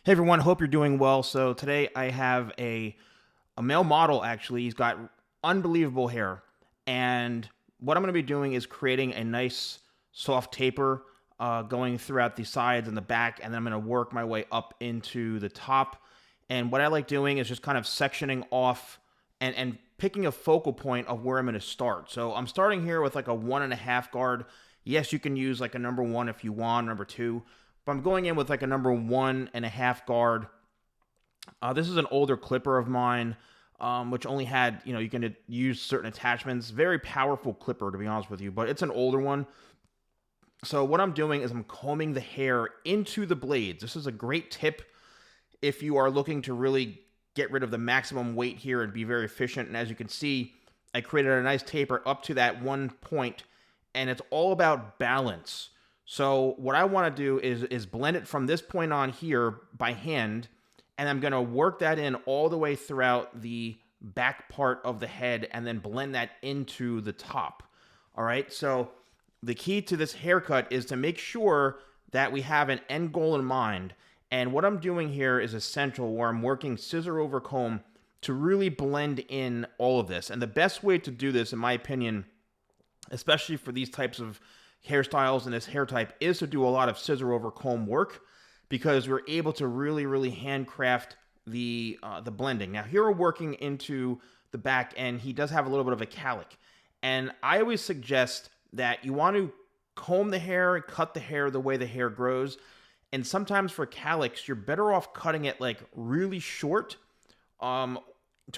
Hey everyone, hope you're doing well. So today I have a male model actually. He's got unbelievable hair. And what I'm going to be doing is creating a nice soft taper going throughout the sides and the back, and then I'm going to work my way up into the top. And what I like doing is just kind of sectioning off and picking a focal point of where I'm going to start. So I'm starting here with like a 1.5 guard. Yes, you can use like a number one if you want, number two, but I'm going in with like a number 1.5 guard. This is an older clipper of mine, which only had, you can use certain attachments. Very powerful clipper, to be honest with you, but it's an older one. So what I'm doing is I'm combing the hair into the blades. This is a great tip if you are looking to really get rid of the maximum weight here and be very efficient. And as you can see, I created a nice taper up to that one point, and it's all about balance. So what I want to do is blend it from this point on here by hand, and I'm going to work that in all the way throughout the back part of the head and then blend that into the top. All right, so the key to this haircut is to make sure that we have an end goal in mind. And what I'm doing here is essential, where I'm working scissor over comb to really blend in all of this. And the best way to do this, in my opinion, especially for these types of hairstyles and this hair type, is to do a lot of scissor over comb work, because we're able to really handcraft the blending. Now here we're working into the back, and he does have a little bit of a calic. And I always suggest that you want to comb the hair, cut the hair the way the hair grows. And sometimes for calics, you're better off cutting it like really short to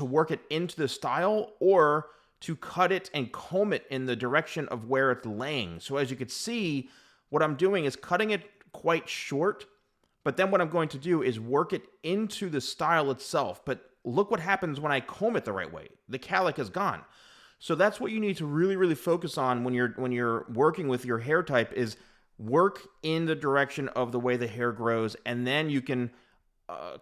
work it into the style, or to cut it and comb it in the direction of where it's laying. So as you can see, what I'm doing is cutting it quite short, but then what I'm going to do is work it into the style itself. But look what happens when I comb it the right way. The calic is gone. So that's what you need to really focus on when you're working with your hair type, is work in the direction of the way the hair grows, and then you can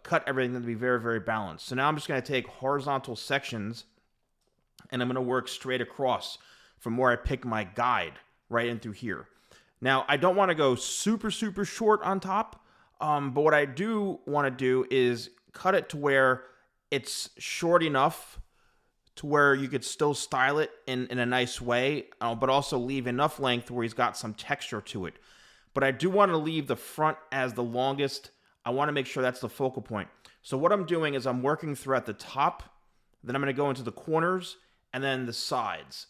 cut everything to be very balanced. So now I'm just going to take horizontal sections, and I'm going to work straight across from where I pick my guide right in through here. Now, I don't want to go super short on top, but what I do want to do is cut it to where it's short enough to where you could still style it in a nice way, but also leave enough length where he's got some texture to it. But I do want to leave the front as the longest. I want to make sure that's the focal point. So what I'm doing is I'm working throughout the top, then I'm going to go into the corners, and then the sides.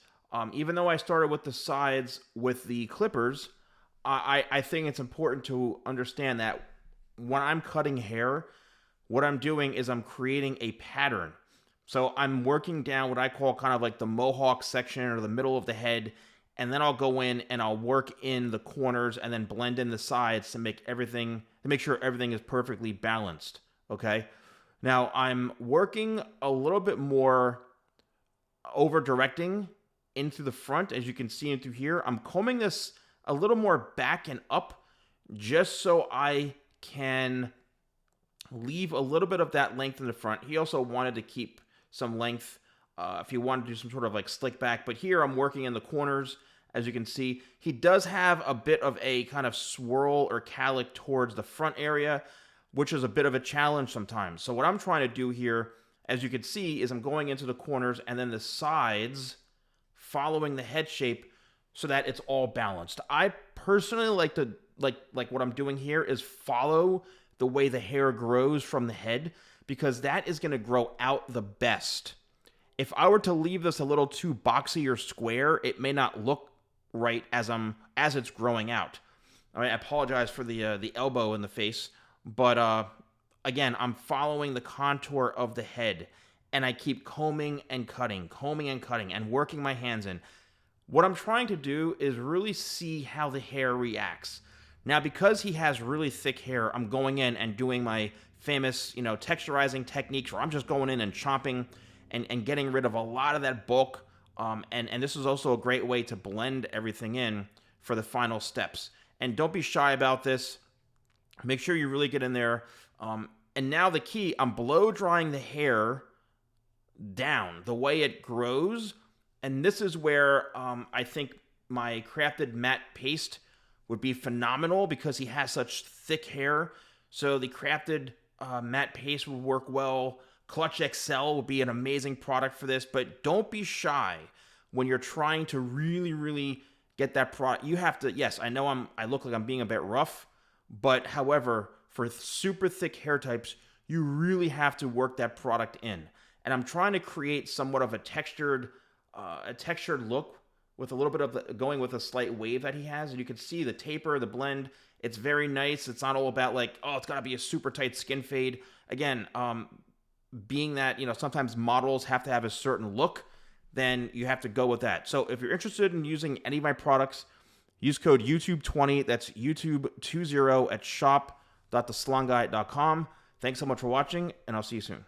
Even though I started with the sides with the clippers, I think it's important to understand that when I'm cutting hair, what I'm doing is I'm creating a pattern. So I'm working down what I call kind of like the mohawk section, or the middle of the head, and then I'll go in and I'll work in the corners and then blend in the sides to make sure everything is perfectly balanced. Okay. Now I'm working a little bit more over directing into the front, as you can see into here. I'm combing this a little more back and up, just so I can leave a little bit of that length in the front. He also wanted to keep some length if you want to do some sort of like slick back, but here I'm working in the corners. As you can see, he does have a bit of a kind of swirl or calic towards the front area, which is a bit of a challenge sometimes. So what I'm trying to do here, as you can see, is I'm going into the corners and then the sides, following the head shape so that it's all balanced. I personally like to like what I'm doing here is follow the way the hair grows from the head, because that is going to grow out the best. If I were to leave this a little too boxy or square, it may not look right as it's growing out. I apologize for the elbow in the face, but again, I'm following the contour of the head, and I keep combing and cutting, and working my hands in. What I'm trying to do is really see how the hair reacts. Now, because he has really thick hair, I'm going in and doing my famous, texturizing techniques, where I'm just going in and chomping and getting rid of a lot of that bulk. And this is also a great way to blend everything in for the final steps. And don't be shy about this. Make sure you really get in there. And now the key, I'm blow drying the hair down the way it grows. And this is where I think my crafted matte paste would be phenomenal, because he has such thick hair. So the crafted matte paste would work well. Clutch XL would be an amazing product for this, but don't be shy when you're trying to really, really get that product. You have to, yes, I know I look like I'm being a bit rough, but however, for super thick hair types, you really have to work that product in. And I'm trying to create somewhat of a textured look with a little bit of going with a slight wave that he has. And you can see the taper, the blend. It's very nice. It's not all about like, oh, it's got to be a super tight skin fade. Again, being that, sometimes models have to have a certain look, then you have to go with that. So if you're interested in using any of my products, use code YouTube20. That's YouTube20 at shop.thesalonguy.com. Thanks so much for watching, and I'll see you soon.